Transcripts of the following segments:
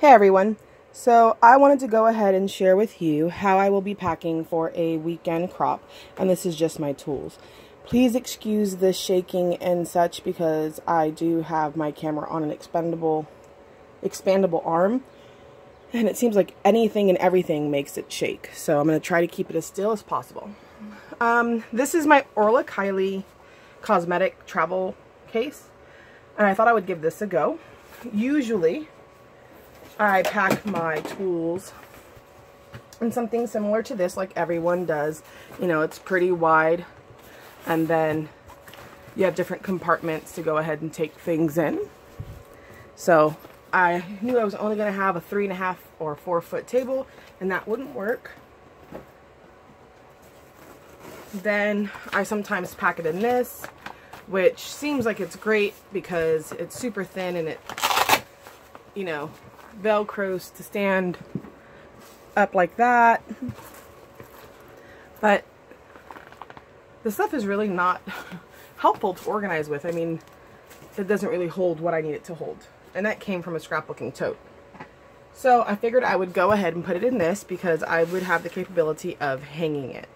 Hey everyone, so I wanted to go ahead and share with you how I will be packing for a weekend crop, and this is just my tools. Please excuse the shaking and such because I do have my camera on an expandable arm, and it seems like anything and everything makes it shake, so I'm going to try to keep it as still as possible. This is my Orla Kiely cosmetic travel case, and I thought I would give this a go. Usually I pack my tools in something similar to this, like everyone does. You know, it's pretty wide, and then you have different compartments to go ahead and take things in. So I knew I was only going to have a 3.5 or 4 foot table, and that wouldn't work. Then I sometimes pack it in this, which seems like it's great because it's super thin and it, you know, velcros to stand up like that. But the stuff is really not helpful to organize with. I mean, it doesn't really hold what I need it to hold. And that came from a scrapbooking tote. So I figured I would go ahead and put it in this because I would have the capability of hanging it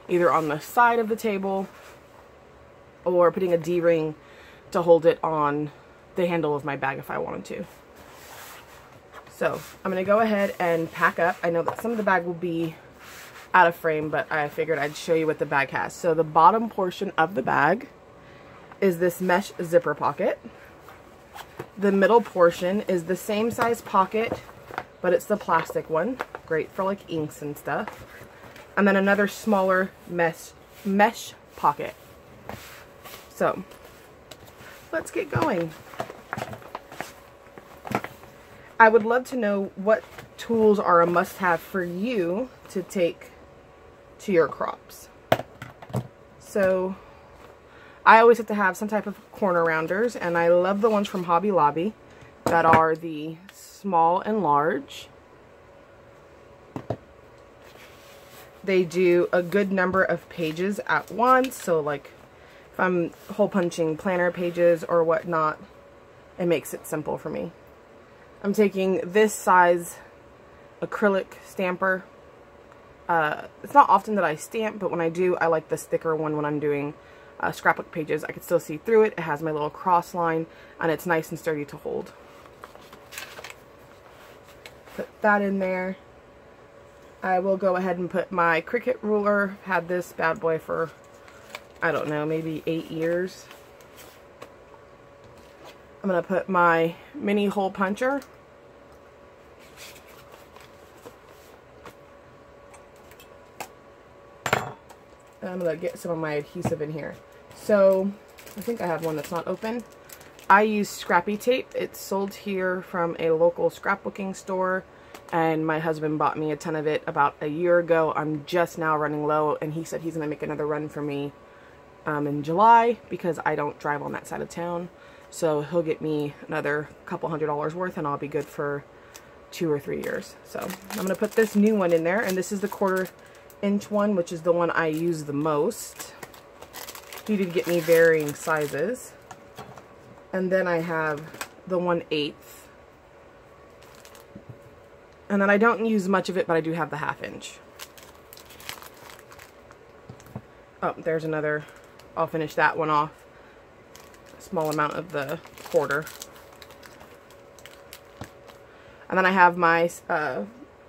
either on the side of the table or putting a D-ring to hold it on the handle of my bag if I wanted to. So I'm going to go ahead and pack up. I know that some of the bag will be out of frame, but I figured I'd show you what the bag has. So the bottom portion of the bag is this mesh zipper pocket. The middle portion is the same size pocket, but it's the plastic one. Great for like inks and stuff. And then another smaller mesh pocket. So let's get going. I would love to know what tools are a must-have for you to take to your crops. So I always have to have some type of corner rounders, and I love the ones from Hobby Lobby that are the small and large. They do a good number of pages at once, so like if I'm hole punching planner pages or whatnot, it makes it simple for me. I'm taking this size acrylic stamper. It's not often that I stamp, but when I do, I like the thicker one when I'm doing scrapbook pages. I can still see through it. It has my little cross line, and it's nice and sturdy to hold. Put that in there. I will go ahead and put my Cricut ruler. Had this bad boy for, I don't know, maybe 8 years. I'm going to put my mini hole puncher. And I'm going to get some of my adhesive in here. So, I think I have one that's not open. I use scrappy tape. It's sold here from a local scrapbooking store, and my husband bought me a ton of it about a year ago. I'm just now running low, and he said he's going to make another run for me in July because I don't drive on that side of town. So he'll get me another couple $100 worth, and I'll be good for 2 or 3 years. So I'm going to put this new one in there, and this is the 1/4 inch one, which is the one I use the most. He did get me varying sizes. And then I have the 1/8. And then I don't use much of it, but I do have the 1/2 inch. Oh, there's another. I'll finish that one off. Small amount of the 1/4. And then I have my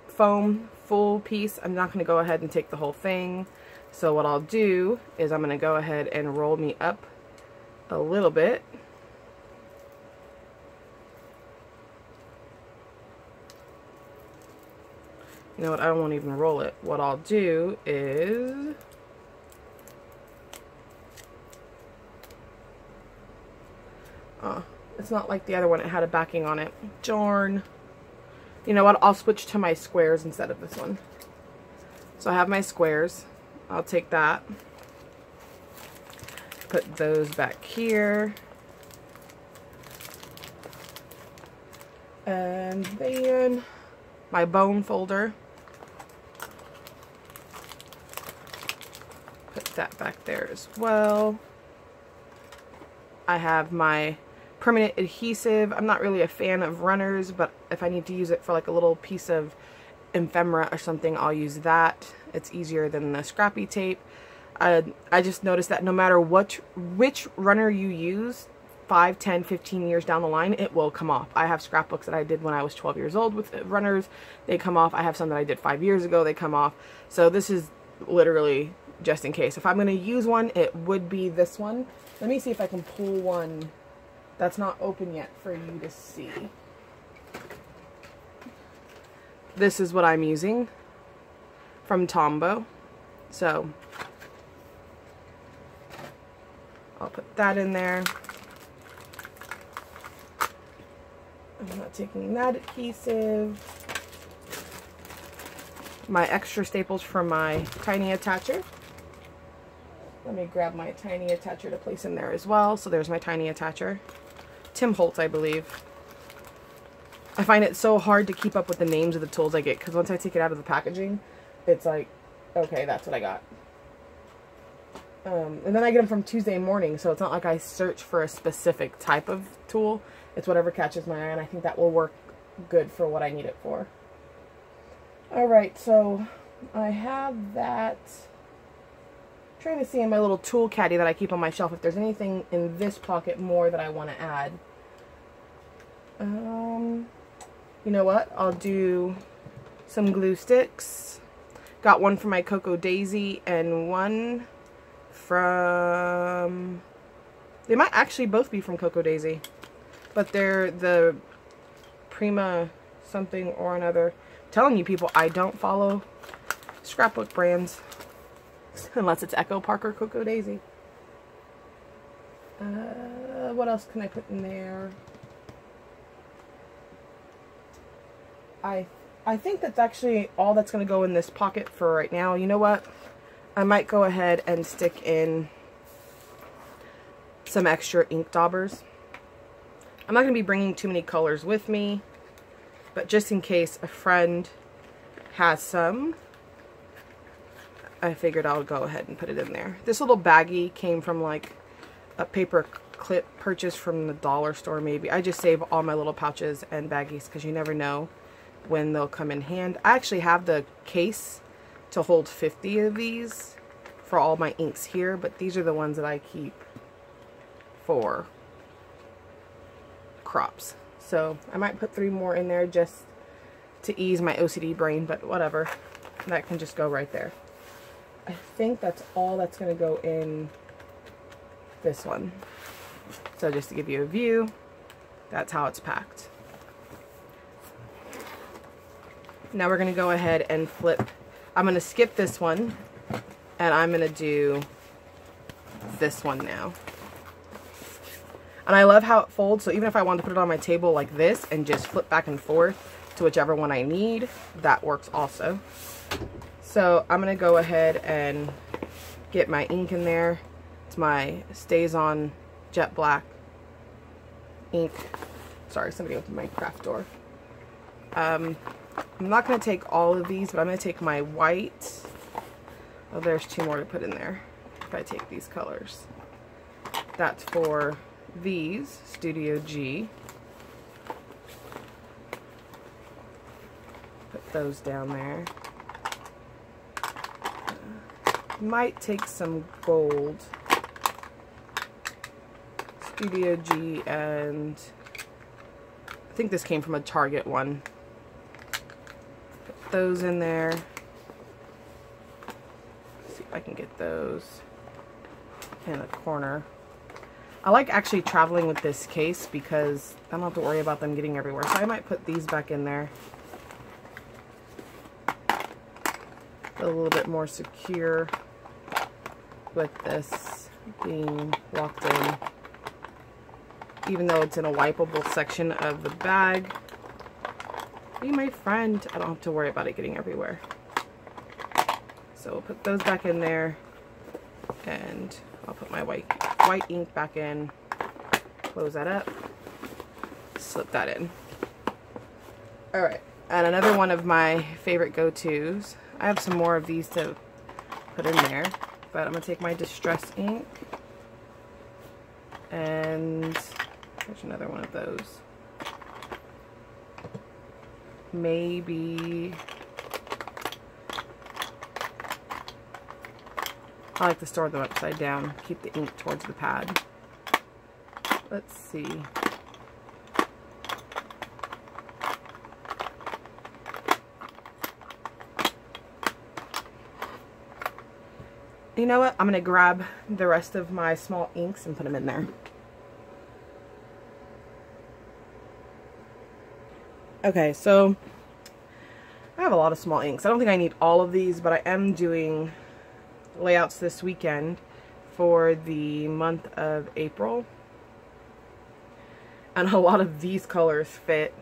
foam full piece. I'm not going to go ahead and take the whole thing. So what I'll do is I'm going to go ahead and roll me up a little bit. You know what? I won't even roll it. What I'll do is it's not like the other one. It had a backing on it. Darn. You know what? I'll switch to my squares instead of this one. So I have my squares. I'll take that. Put those back here. And then my bone folder. Put that back there as well. I have my permanent adhesive. I'm not really a fan of runners, but if I need to use it for like a little piece of ephemera or something, I'll use that. It's easier than the scrappy tape. I just noticed that no matter which runner you use, 5, 10, 15 years down the line, it will come off. I have scrapbooks that I did when I was 12 years old with runners. They come off. I have some that I did 5 years ago. They come off. So this is literally just in case. If I'm going to use one, it would be this one. Let me see if I can pull one that's not open yet for you to see. This is what I'm using from Tombow. So I'll put that in there. I'm not taking that adhesive. My extra staples from my tiny attacher. Let me grab my tiny attacher to place in there as well. So there's my tiny attacher. Tim Holtz, I believe. I find it so hard to keep up with the names of the tools I get, because once I take it out of the packaging, it's like, okay, that's what I got. And then I get them from Tuesday morning, so it's not like I search for a specific type of tool. It's whatever catches my eye, and I think that will work good for what I need it for. Alright, so I have that. I'm trying to see in my little tool caddy that I keep on my shelf if there's anything in this pocket more that I want to add. You know what? I'll do some glue sticks. Got one from my Cocoa Daisy and one from... They might actually both be from Cocoa Daisy. But they're the Prima something or another. I'm telling you people, I don't follow scrapbook brands. Unless it's Echo Parker Cocoa Daisy. What else can I put in there? I think that's actually all that's going to go in this pocket for right now. You know what? I might go ahead and stick in some extra ink daubers. I'm not going to be bringing too many colors with me, but just in case a friend has some, I figured I'll go ahead and put it in there. This little baggie came from like a paper clip purchase from the dollar store maybe. I just save all my little pouches and baggies because you never know when they'll come in hand. I actually have the case to hold 50 of these for all my inks here, but these are the ones that I keep for crops. So I might put 3 more in there just to ease my OCD brain, but whatever. That can just go right there. I think that's all that's going to go in this one. So just to give you a view, that's how it's packed. Now we're going to go ahead and flip. I'm going to skip this one and I'm going to do this one now. And I love how it folds, so even if I wanted to put it on my table like this and just flip back and forth to whichever one I need, that works also. So I'm going to go ahead and get my ink in there. It's my Stays On Jet Black ink. Sorry, somebody opened my craft door. I'm not going to take all of these, but I'm going to take my white. Oh, there's 2 more to put in there if I take these colors. That's for these, Studio G. Put those down there. Might take some gold. Studio G, and I think this came from a Target one. Put those in there. See if I can get those in a corner. I like actually traveling with this case because I don't have to worry about them getting everywhere. So I might put these back in there. A little bit more secure with this being locked in. Even though it's in a wipeable section of the bag. Be my friend. I don't have to worry about it getting everywhere. So we'll put those back in there. And I'll put my white ink back in. Close that up. Slip that in. Alright. And another one of my favorite go-tos. I have some more of these to put in there. But I'm going to take my Distress ink. And There's another one of those. Maybe I like to store them upside down, keep the ink towards the pad. Let's see. You know what? I'm going to grab the rest of my small inks and put them in there. Okay, so I have a lot of small inks. I don't think I need all of these, but I am doing layouts this weekend for the month of April. And a lot of these colors fit.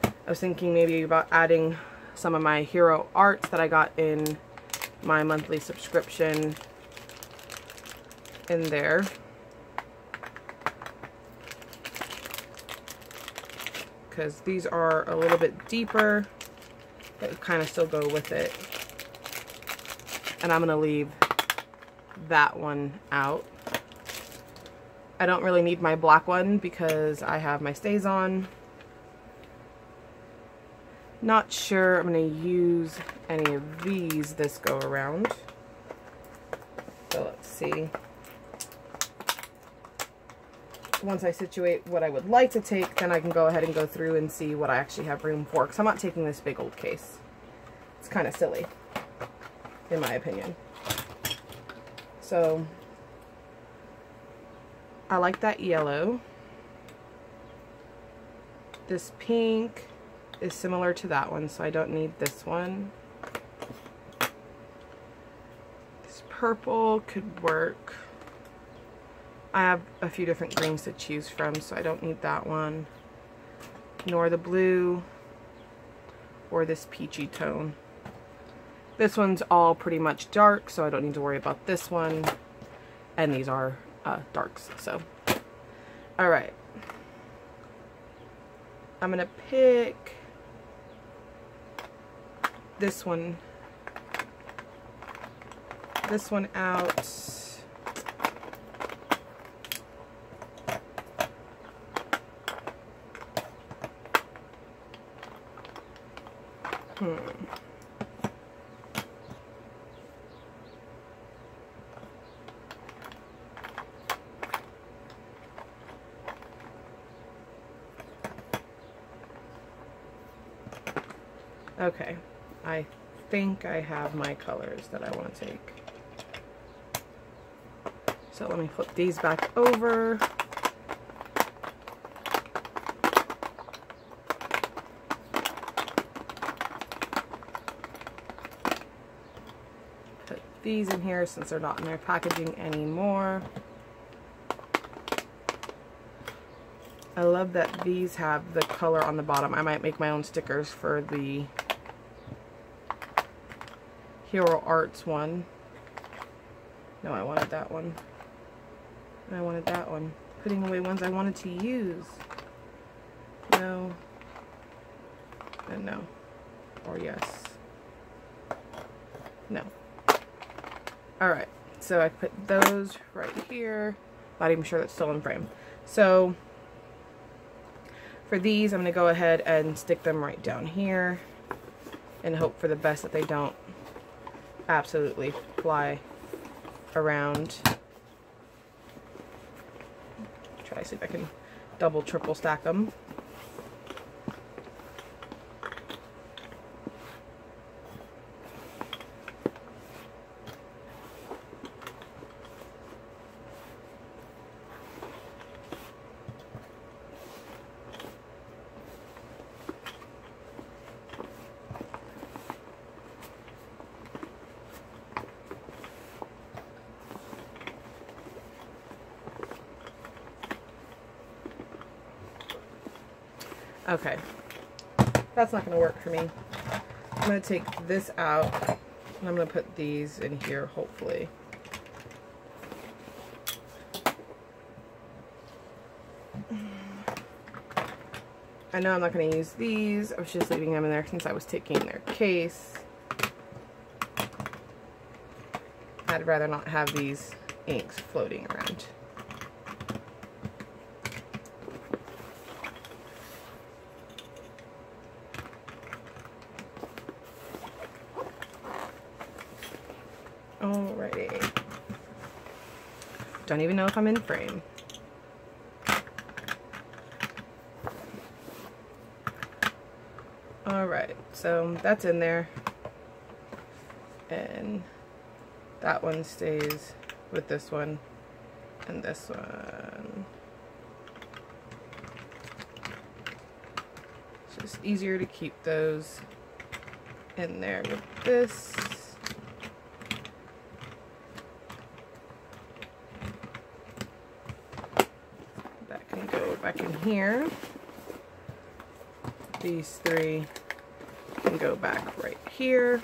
I was thinking maybe about adding some of my hero arts that I got in my monthly subscription in there. Because these are a little bit deeper, but kind of still go with it. And I'm going to leave that one out. I don't really need my black one because I have my stays on. Not sure I'm going to use any of these this go around. So let's see. Once I situate what I would like to take, then I can go ahead and go through and see what I actually have room for. Because I'm not taking this big old case. It's kind of silly, in my opinion. So, I like that yellow. This pink is similar to that one, so I don't need this one. This purple could work. I have a few different greens to choose from, so I don't need that one. Nor the blue, or this peachy tone. This one's all pretty much dark, so I don't need to worry about this one. And these are darks, so. Alright. I'm gonna pick this one out. Okay, I think I have my colors that I want to take. So let me flip these back over. Put these in here since they're not in their packaging anymore. I love that these have the color on the bottom. I might make my own stickers for the Hero Arts one. No, I wanted that one. And I wanted that one. Putting away ones I wanted to use. No. And no. Or yes. No. Alright. So I put those right here. Not even sure that's still in frame. So for these, I'm going to go ahead and stick them right down here and hope for the best that they don't absolutely fly around. Try to see if I can double, triple stack them. Okay, that's not going to work for me. I'm going to take this out, and I'm going to put these in here, hopefully. I know I'm not going to use these. I was just leaving them in there since I was taking their case. I'd rather not have these inks floating around. Alrighty. Don't even know if I'm in frame. Alright, so that's in there. And that one stays with this one and this one. It's just easier to keep those in there with this. That can go back in here. These three can go back right here.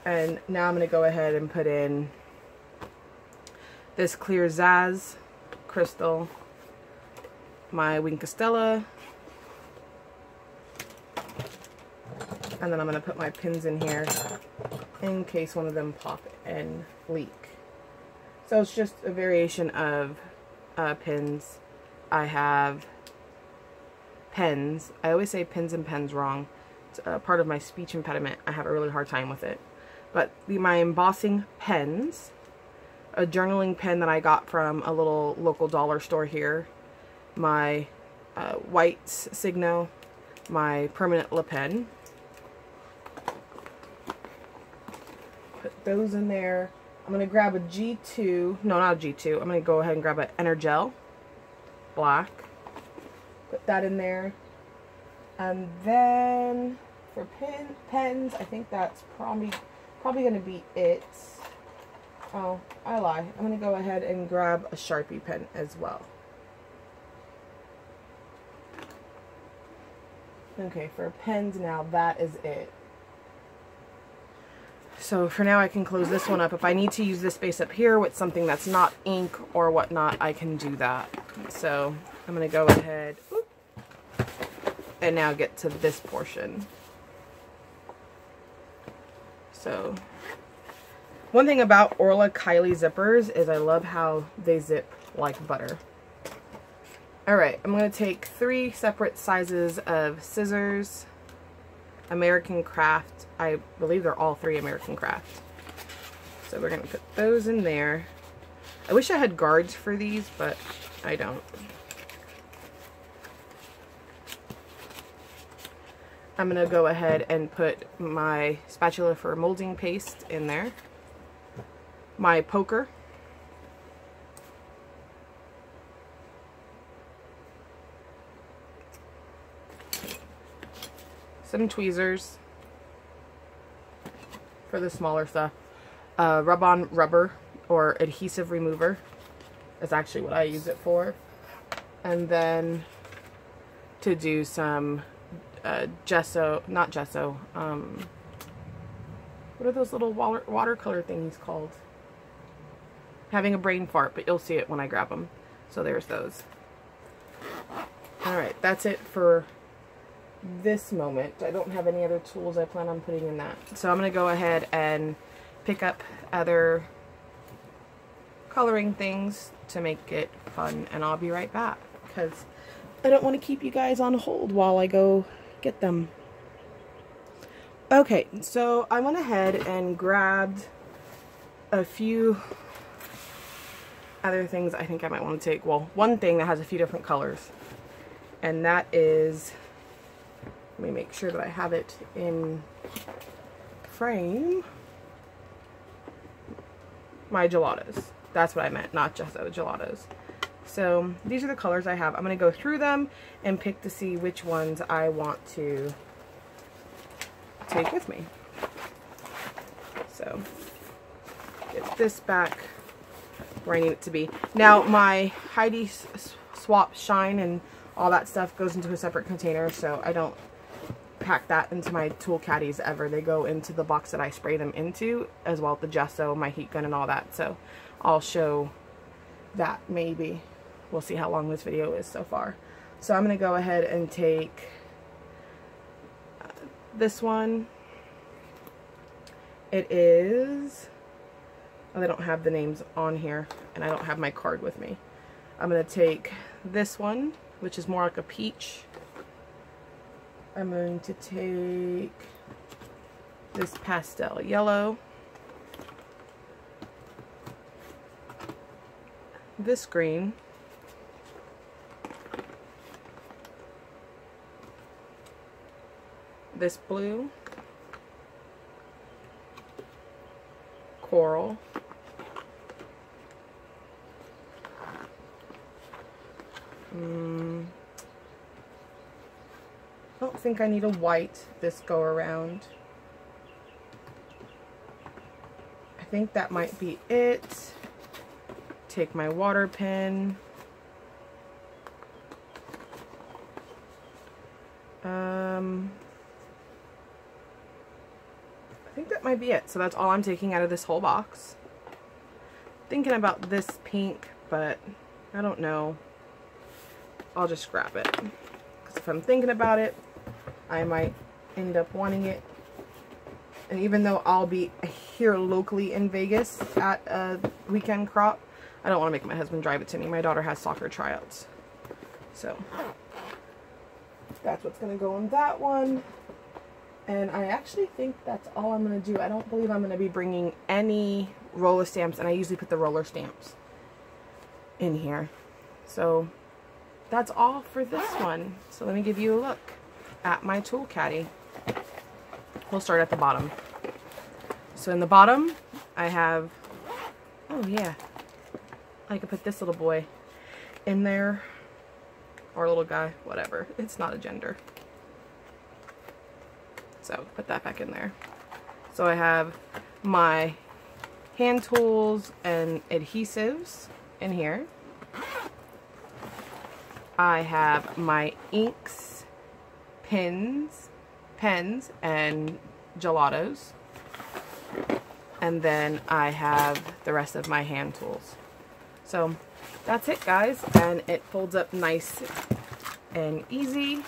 And now I'm going to go ahead and put in this clear Zaz crystal, my Winkostella, and then I'm going to put my pins in here in case one of them pop and leak. So it's just a variation of pins. I have pens. I always say pins and pens wrong. It's part of my speech impediment. I have a really hard time with it. But my embossing pens, a journaling pen that I got from a little local dollar store here, my white Signo, my permanent Le Pen. Put those in there. I'm going to grab a G2, no, not a G2. I'm going to go ahead and grab an Energel black. Put that in there. And then for pens, I think that's probably going to be it. Oh, I lie. I'm going to go ahead and grab a Sharpie pen as well. Okay, for pens now, that is it. So for now I can close this one up. If I need to use this space up here with something that's not ink or whatnot, I can do that. So I'm going to go ahead and now get to this portion. So one thing about Orla Kiely zippers is I love how they zip like butter. Alright, I'm going to take 3 separate sizes of scissors, American Craft. I believe they're all 3 American Craft. So we're going to put those in there. I wish I had guards for these, but I don't. I'm going to go ahead and put my spatula for molding paste in there. My poker. Some tweezers for the smaller stuff. Rub-on rubber or adhesive remover is actually what I use it for. And then to do some gesso, not gesso, what are those little watercolor things called? Having a brain fart, but you'll see it when I grab them. So there's those. Alright, that's it for this moment. I don't have any other tools I plan on putting in that. So I'm going to go ahead and pick up other coloring things to make it fun, and I'll be right back because I don't want to keep you guys on hold while I go get them. Okay, so I went ahead and grabbed a few other things I think I might want to take. Well, one thing that has a few different colors, and that is, let me make sure that I have it in frame, my gelatos. That's what I meant, not just the gelatos. So these are the colors I have. I'm going to go through them and pick to see which ones I want to take with me. So get this back where I need it to be. Now my Heidi Swap Shine and all that stuff goes into a separate container, so I don't pack that into my tool caddies ever. They go into the box that I spray them into, as well as the gesso, my heat gun, and all that. So I'll show that maybe. We'll see how long this video is so far. So I'm going to go ahead and take this one. It is, oh, they don't have the names on here, and I don't have my card with me. I'm going to take this one, which is more like a peach. I'm going to take this pastel yellow. this green. This blue. Coral. I don't think I need a white this go around. I think that might be it. Take my water pen. I think that might be it. So that's all I'm taking out of this whole box. Thinking about this pink, but I don't know. I'll just scrap it. Because if I'm thinking about it, I might end up wanting it. And even though I'll be here locally in Vegas at a weekend crop, I don't want to make my husband drive it to me. My daughter has soccer tryouts. So that's what's going to go on that one. And I actually think that's all I'm going to do. I don't believe I'm going to be bringing any roller stamps. And I usually put the roller stamps in here. So that's all for this one. So let me give you a look at my tool caddy. We'll start at the bottom. So in the bottom, I have, oh yeah, I could put this little boy in there, or little guy, whatever. It's not a gender. So put that back in there. So I have my hand tools and adhesives in here. I have my inks, pens, and gelatos. And then I have the rest of my hand tools. So that's it, guys. And it folds up nice and easy.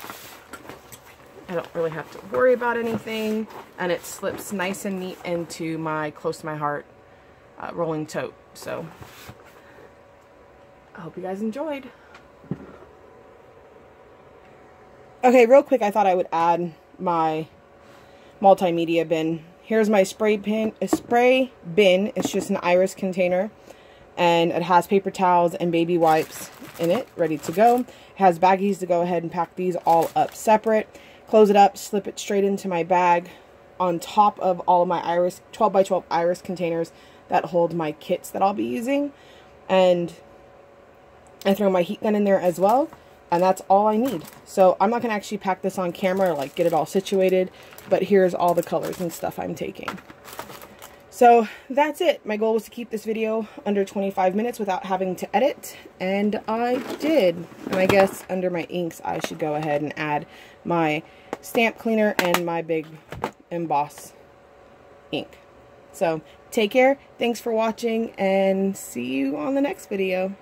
I don't really have to worry about anything. And it slips nice and neat into my close to my heart rolling tote. So I hope you guys enjoyed. Okay, real quick, I thought I would add my multimedia bin. Here's my spray bin. It's just an iris container, and it has paper towels and baby wipes in it, ready to go. It has baggies to go ahead and pack these all up separate. Close it up, slip it straight into my bag on top of all of my iris 12 by 12 iris containers that hold my kits that I'll be using. And I throw my heat gun in there as well. And that's all I need. So I'm not going to actually pack this on camera or like get it all situated. But here's all the colors and stuff I'm taking. So that's it. My goal was to keep this video under 25 minutes without having to edit. And I did. And I guess under my inks I should go ahead and add my stamp cleaner and my big emboss ink. So take care. Thanks for watching and see you on the next video.